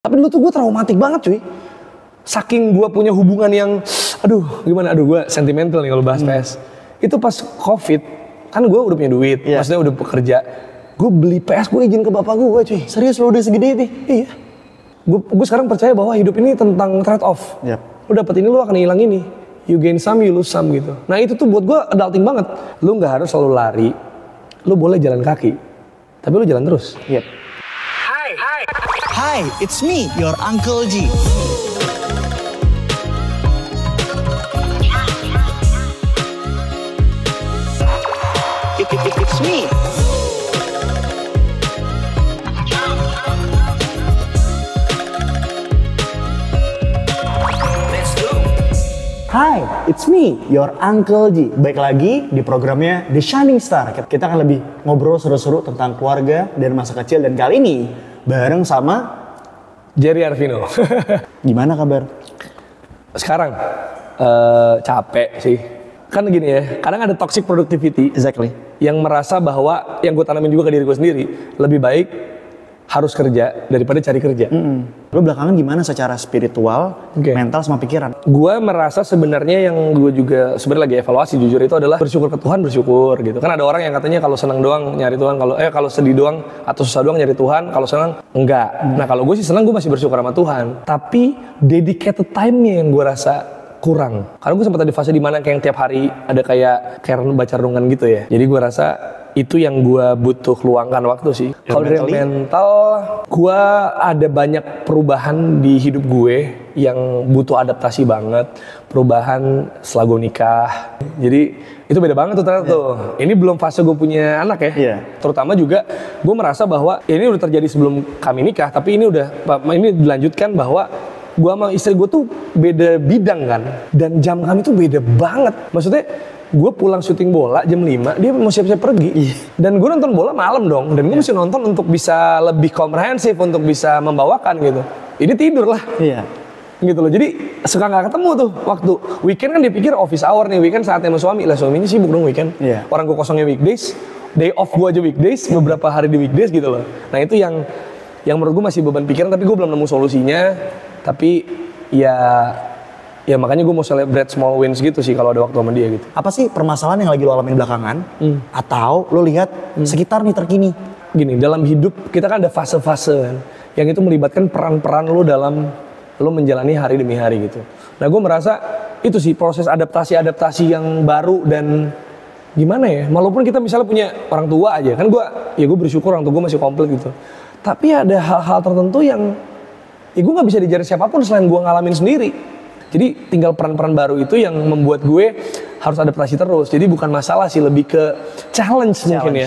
Tapi dulu tuh gue traumatik banget cuy. Saking gue punya hubungan yang, aduh gue sentimental nih kalau bahas PS. Itu pas COVID, kan gue udah punya duit, maksudnya udah bekerja. Gue beli PS, gue izin ke bapak gue cuy. Serius lo udah segede itu? Iya. Gue sekarang percaya bahwa hidup ini tentang trade off. Lo dapet ini, lo akan hilang ini. You gain some, you lose some gitu. Nah itu tuh buat gue adulting banget. Lo gak harus selalu lari, lo boleh jalan kaki. Tapi lo jalan terus. Hi, it's me, your Uncle G. It's me. Hai, it's me, your Uncle G. Baik lagi di programnya The Shining Star. Kita akan lebih ngobrol seru-seru tentang keluarga dan masa kecil. Dan kali ini bareng sama Jerry Arvino. Gimana kabar? Sekarang capek sih. Kan gini ya, kadang ada toxic productivity. Exactly. Yang merasa bahwa, yang gue tanamin juga ke diri gue sendiri, lebih baik harus kerja daripada cari kerja. Lo belakangan gimana secara spiritual, mental sama pikiran? Gue merasa sebenarnya yang gue juga sebenarnya lagi evaluasi jujur itu adalah bersyukur ke Tuhan, bersyukur gitu. Kan ada orang yang katanya kalau senang doang nyari Tuhan, kalau sedih doang atau susah doang nyari Tuhan, kalau senang enggak. Nah kalau gue sih senang, gue masih bersyukur sama Tuhan. Tapi dedicated time-nya yang gue rasa kurang. Karena gue sempat ada fase dimana kayak tiap hari ada kayak baca renungan gitu ya. Jadi gue rasa itu yang gue butuh luangkan waktu sih. Kalau dari mental, gue ada banyak perubahan di hidup gue yang butuh adaptasi banget. Perubahan setelah gue nikah. Jadi itu beda banget tuh ternyata tuh. Ini belum fase gue punya anak ya. Terutama juga gue merasa bahwa ini udah terjadi sebelum kami nikah. Tapi ini dilanjutkan bahwa gue sama istri gue tuh beda bidang kan. Dan jam kami tuh beda banget. Maksudnya gue pulang syuting bola jam 5, dia mau siap-siap pergi. Dan gue nonton bola malam dong. Dan gue mesti nonton untuk bisa lebih komprehensif, untuk bisa membawakan gitu. Ini tidur lah. Gitu loh. Jadi suka gak ketemu tuh waktu. Weekend kan dipikir office hour nih. Weekend saatnya sama suami. Lah suaminya sibuk dong weekend. Orang gue kosongnya weekdays. Day off gue aja weekdays. Beberapa hari di weekdays gitu loh. Nah itu yang menurut gue masih beban pikiran. Tapi gue belum nemu solusinya. Tapi ya makanya gue mau celebrate small wins gitu sih kalau ada waktu sama dia gitu. Apa sih permasalahan yang lagi lo alamin belakangan? Atau lo lihat sekitar nih terkini? Gini, dalam hidup kita kan ada fase-fase kan, yang itu melibatkan peran-peran lo dalam lo menjalani hari demi hari gitu. Nah gue merasa itu sih proses adaptasi yang baru dan gimana ya, walaupun kita misalnya punya orang tua aja kan gue bersyukur orang tua gue masih komplit gitu. Tapi ada hal-hal tertentu yang gue gak bisa diajarin siapapun selain gue ngalamin sendiri. Jadi tinggal peran-peran baru itu yang membuat gue harus adaptasi terus. Jadi bukan masalah sih, lebih ke challenge. Mungkin ya.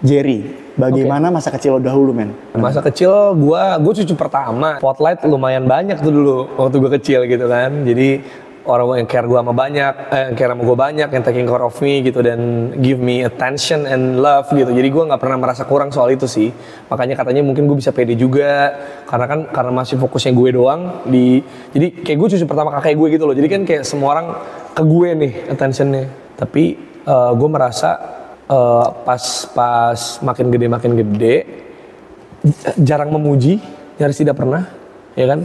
Jerry, bagaimana masa kecil lo dahulu men? Masa kecil gue cucu pertama. Spotlight lumayan banyak tuh dulu waktu gue kecil gitu kan. Jadi orang yang care gue sama care sama gue banyak, yang taking care of me gitu dan give me attention and love gitu. Jadi gue nggak pernah merasa kurang soal itu sih. Makanya katanya mungkin gue bisa pede juga karena masih fokusnya gue doang jadi kayak gue cucu pertama kakek gue gitu loh. Jadi kan kayak semua orang ke gue nih attentionnya. Tapi gue merasa pas makin gede jarang memuji, nyaris tidak pernah, ya kan?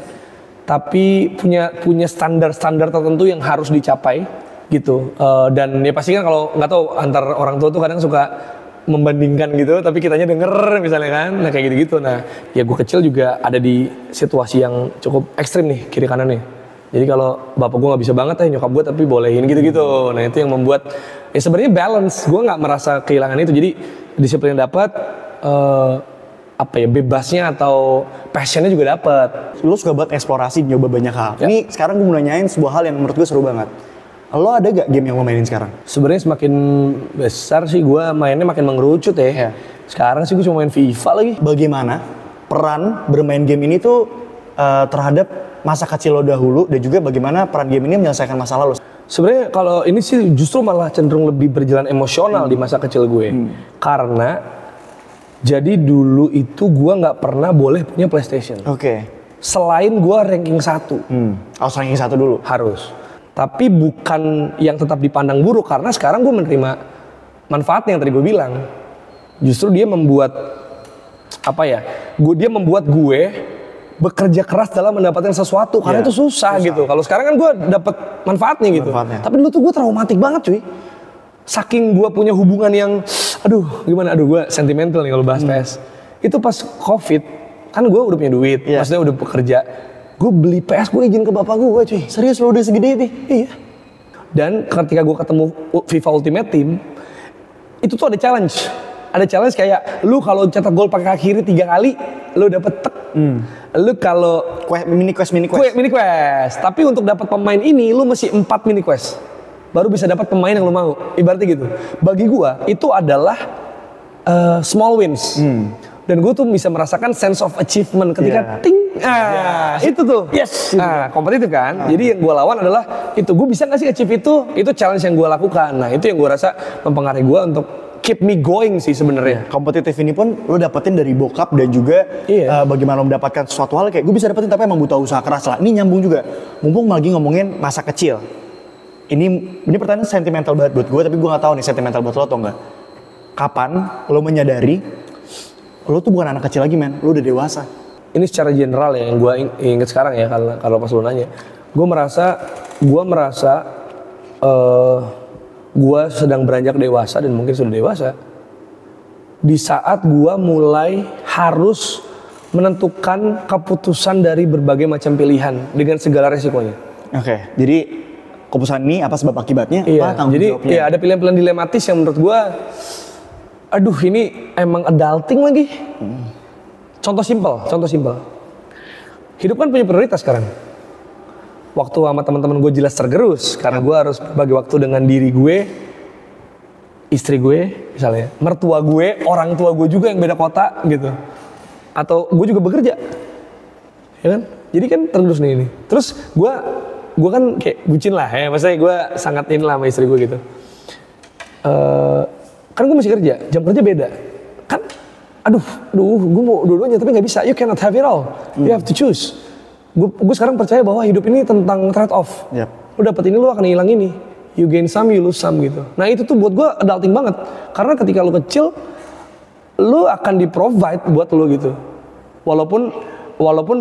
Tapi punya standar tertentu yang harus dicapai gitu. Dan ya pasti kan kalau nggak tahu antar orang tua tuh kadang suka membandingkan gitu, tapi kitanya denger misalnya kan, nah kayak gitu-gitu. Nah ya gue kecil juga ada di situasi yang cukup ekstrim nih kiri kanan nih. Jadi kalau bapak gue nggak bisa banget nyokap gue tapi bolehin gitu-gitu. Nah itu yang membuat ya sebenarnya balance. Gue nggak merasa kehilangan itu. Jadi disiplin dapat. Bebasnya atau passionnya juga dapet. Lo suka banget eksplorasi, nyoba banyak hal. Ini sekarang gue mau nanyain sebuah hal yang menurut gue seru banget. Lo ada gak game yang lo mainin sekarang? Sebenarnya semakin besar sih gue mainnya makin mengerucut ya. Sekarang sih gue cuma main FIFA lagi. Bagaimana peran bermain game ini tuh terhadap masa kecil lo dahulu dan juga bagaimana peran game ini menyelesaikan masalah lo? Sebenarnya kalau ini sih justru malah cenderung lebih berjalan emosional di masa kecil gue. Karena jadi dulu itu gue nggak pernah boleh punya PlayStation. Selain gue ranking 1. Oh ranking 1 dulu? Harus. Tapi bukan yang tetap dipandang buruk. Karena sekarang gue menerima manfaatnya yang tadi gue bilang. Justru dia membuat dia membuat gue bekerja keras dalam mendapatkan sesuatu karena itu susah gitu. Kalau sekarang kan gue dapet manfaatnya gitu. Tapi dulu tuh gue traumatik banget cuy. Saking gue punya hubungan yang, aduh gue sentimental nih kalau bahas PS. Itu pas COVID, kan gue udah punya duit, maksudnya udah bekerja. Gue beli PS, gue izin ke bapak gue cuy. Serius lo udah segede itu? Iya. Dan ketika gue ketemu FIFA Ultimate Team, itu tuh ada challenge. Ada challenge kayak lu kalau cetak gol pakai kaki kiri 3 kali, lu dapet tek. Lu kalau mini quest. Tapi untuk dapat pemain ini lu mesti 4 mini quest. Baru bisa dapat pemain yang lu mau. Ibaratnya gitu. Bagi gua itu adalah small wins. Dan gue tuh bisa merasakan sense of achievement ketika ting. Itu tuh. Yes. Kompetitif kan. Jadi yang gue lawan adalah itu. Gue bisa nggak sih achieve itu? Itu challenge yang gue lakukan. Nah itu yang gue rasa mempengaruhi gue untuk keep me going sih sebenarnya. Kompetitif ini pun lo dapetin dari bokap dan juga bagaimana lo mendapatkan sesuatu hal kayak gue bisa dapetin tapi emang butuh usaha keras lah. Ini nyambung juga. Mumpung lagi ngomongin masa kecil. Ini pertanyaan sentimental banget buat gue tapi gue nggak tahu nih sentimental buat lo atau enggak. Kapan lo menyadari lo tuh bukan anak kecil lagi men, lo udah dewasa. Ini secara general ya yang gue inget sekarang ya kalau pas lo nanya. Gue merasa gue sedang beranjak dewasa dan mungkin sudah dewasa di saat gue mulai harus menentukan keputusan dari berbagai macam pilihan dengan segala resikonya. Oke, jadi keputusan ini apa sebab akibatnya? Iya, jadi ya ada pilihan-pilihan dilematis yang menurut gue, aduh ini emang adulting lagi. Contoh simpel. Hidup kan punya prioritas sekarang. Waktu sama teman-teman gue jelas tergerus karena gue harus bagi waktu dengan diri gue, istri gue misalnya, mertua gue, orang tua gue juga yang beda kota gitu, atau gue juga bekerja, ya kan? Jadi kan tergerus nih ini. Terus gue kan kayak bucin lah ya, maksudnya gue sangat in lah sama istri gue gitu. Kan gue masih kerja, jam kerja beda, kan? Aduh, gue mau dua-duanya tapi nggak bisa. You cannot have it all. You have to choose. Gue sekarang percaya bahwa hidup ini tentang trade off. Lu dapet ini, lu akan hilang ini. You gain some, you lose some gitu. Nah itu tuh buat gue adulting banget. Karena ketika lu kecil, lu akan di-provide buat lu gitu. Walaupun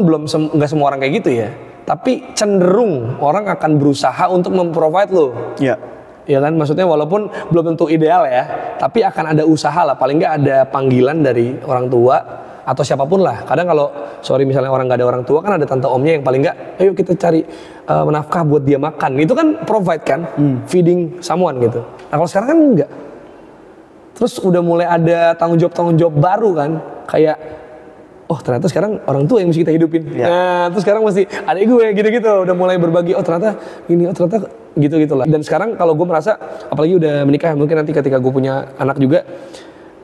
belum nggak semua orang kayak gitu ya. Tapi cenderung orang akan berusaha untuk memprovide lu. Ya kan, maksudnya walaupun belum tentu ideal ya. Tapi akan ada usaha lah. Paling nggak ada panggilan dari orang tua. Atau siapapun lah. Kadang kalau misalnya orang nggak ada orang tua kan ada tante omnya yang paling nggak, ayo kita cari menafkah buat dia makan. Itu kan provide kan, feeding someone gitu. Nah kalau sekarang kan enggak. Terus udah mulai ada tanggung jawab baru kan, kayak oh ternyata sekarang orang tua yang mesti kita hidupin. Nah terus sekarang mesti adik gue gitu-gitu udah mulai berbagi. Oh ternyata ini, oh ternyata gitu-gitulah. Dan sekarang kalau gue merasa, apalagi udah menikah, mungkin nanti ketika gue punya anak juga.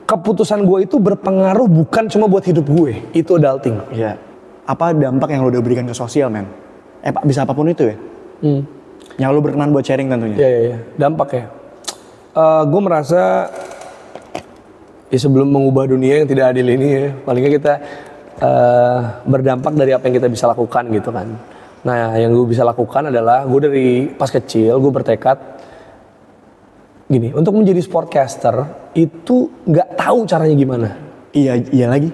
Keputusan gue itu berpengaruh bukan cuma buat hidup gue, itu adulting. Iya. Apa dampak yang lo udah berikan ke sosial, men? Bisa apapun itu ya? Yang lo berkenan buat sharing tentunya. Iya. Dampak ya. Gue merasa ya sebelum mengubah dunia yang tidak adil ini ya, paling nggak kita berdampak dari apa yang kita bisa lakukan gitu kan. Nah, yang gue bisa lakukan adalah gue dari pas kecil gue bertekad gini, untuk menjadi sportcaster itu nggak tahu caranya gimana. Iya lagi.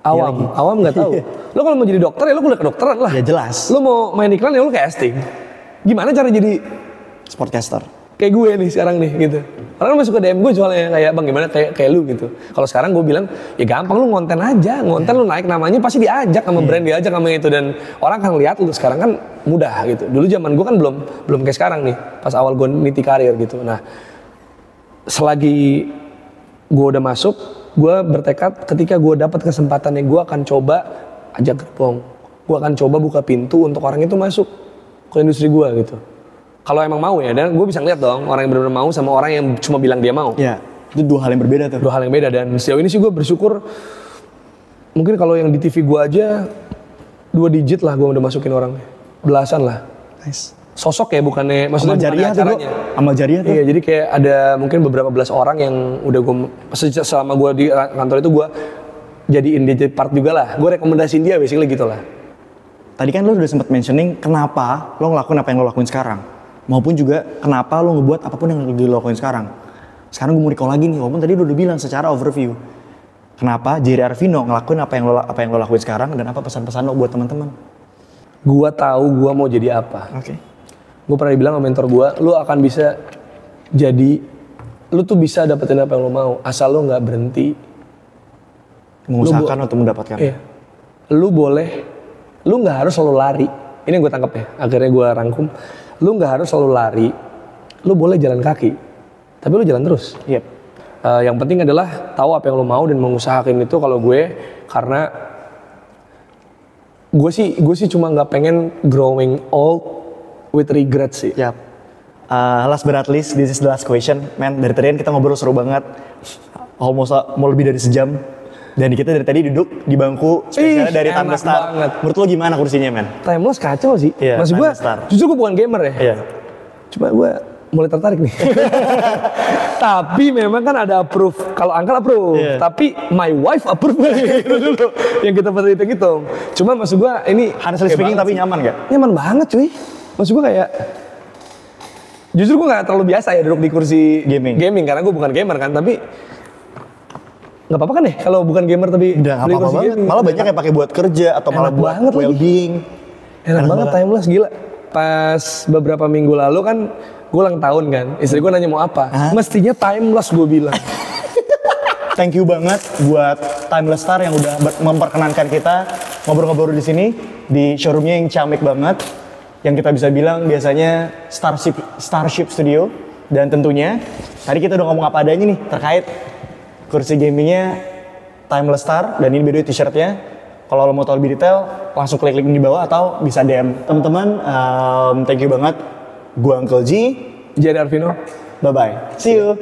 Awam nggak tahu. Lo kalau mau jadi dokter ya lo kuliah kedokteran lah. Ya jelas. Lo mau main iklan ya lo casting. Gimana cara jadi sportcaster? Kayak gue nih sekarang nih gitu. Orang masuk ke DM gue soalnya kayak bang gimana kayak lu gitu. Kalau sekarang gue bilang ya gampang, lu ngonten aja, lu naik namanya pasti diajak sama brand, diajak sama itu, dan orang kan lihat lu. Sekarang kan mudah gitu. Dulu zaman gue kan belum kayak sekarang nih. Pas awal gue niti karir gitu. Nah selagi gue udah masuk, gue bertekad ketika gue dapat kesempatannya gue akan coba ajak gerbong, gue akan coba buka pintu untuk orang itu masuk ke industri gue gitu. Kalau emang mau ya, dan gue bisa ngeliat dong orang yang benar-benar mau sama orang yang cuma bilang dia mau. Ya, itu dua hal yang berbeda tuh. Dua hal yang beda, dan sejauh ini sih gue bersyukur. Mungkin kalau yang di TV gue aja 2 digit lah gue udah masukin orangnya, belasan lah. Nice. Sosok ya, bukannya maksudnya jariah tuh, sama jariah tuh. Iya, jadi kayak ada mungkin beberapa belas orang yang udah gue selama gue di kantor itu gue jadiin dia jadi part juga lah. Gue rekomendasiin dia basically gitu lah. Tadi kan lo udah sempat mentioning kenapa lo ngelakuin apa yang lo lakuin sekarang, maupun juga kenapa lo ngebuat apapun yang lo lakuin sekarang. Sekarang gue mau recall lagi nih, walaupun tadi lo udah bilang secara overview. kenapa Jerry Arvino ngelakuin apa yang lo lakuin sekarang, dan apa pesan-pesan lo buat teman-teman? Gua tahu gua mau jadi apa. Oke. Gue pernah dibilang sama mentor gue, lu akan bisa jadi, lu tuh bisa dapetin apa yang lu mau, asal lu nggak berhenti Mengusahakan untuk mendapatkan. Iya. Lu boleh, lu nggak harus selalu lari. Ini yang gue tangkap ya, akhirnya gue rangkum. Lu nggak harus selalu lari, lu boleh jalan kaki, tapi lu jalan terus. Yep. Yang penting adalah tahu apa yang lu mau dan mengusahakan itu. Kalau gue, karena gue sih cuma nggak pengen growing old with regret sih. Yap. Last but not least, this is the last question, man. Dari tadi kan kita ngobrol seru banget, almost mau lebih dari sejam. Dan kita dari tadi duduk di bangku spesialnya dari Timeless Star. Banget. Menurut lo gimana kursinya, man? Timeless kacau sih. Iya, Maksud gue, Timeless Star. jujur gue bukan gamer ya. Iya. Cuma gue mulai tertarik nih. Tapi memang kan ada approve. Kalau Angkel approve. Iya. Tapi my wife approve. Itu dulu. Yang kita pernah hitung. Cuma maksud gue ini. Honestly speaking, tapi nyaman gak? Nyaman banget cuy. Maksud gue kayak. Jujur gue gak terlalu biasa ya duduk di kursi gaming. Karena gue bukan gamer kan. Tapi nggak apa-apa kan ya kalau bukan gamer tapi Udah beli apa-apa kursi banget. gaming. Malah banyak yang pakai buat kerja atau malah Enak buat banget lagi. well-being. Enak banget Timeless, gila. Pas beberapa minggu lalu kan gue ulang tahun kan. Istri gue nanya mau apa. Mestinya Timeless gue bilang. Thank you banget buat Timeless Star yang udah memperkenankan kita ngobrol-ngobrol di sini di showroomnya yang ciamik banget. Yang kita bisa bilang biasanya Starship Studio. Dan tentunya tadi kita udah ngomong apa adanya nih terkait kursi gamingnya Timeless Star, dan ini beda t-shirtnya. Kalau lo mau tahu lebih detail, langsung klik link di bawah atau bisa DM. Teman-teman, thank you banget. Gua Uncle G. Jadi Arvino. Bye-bye. See you.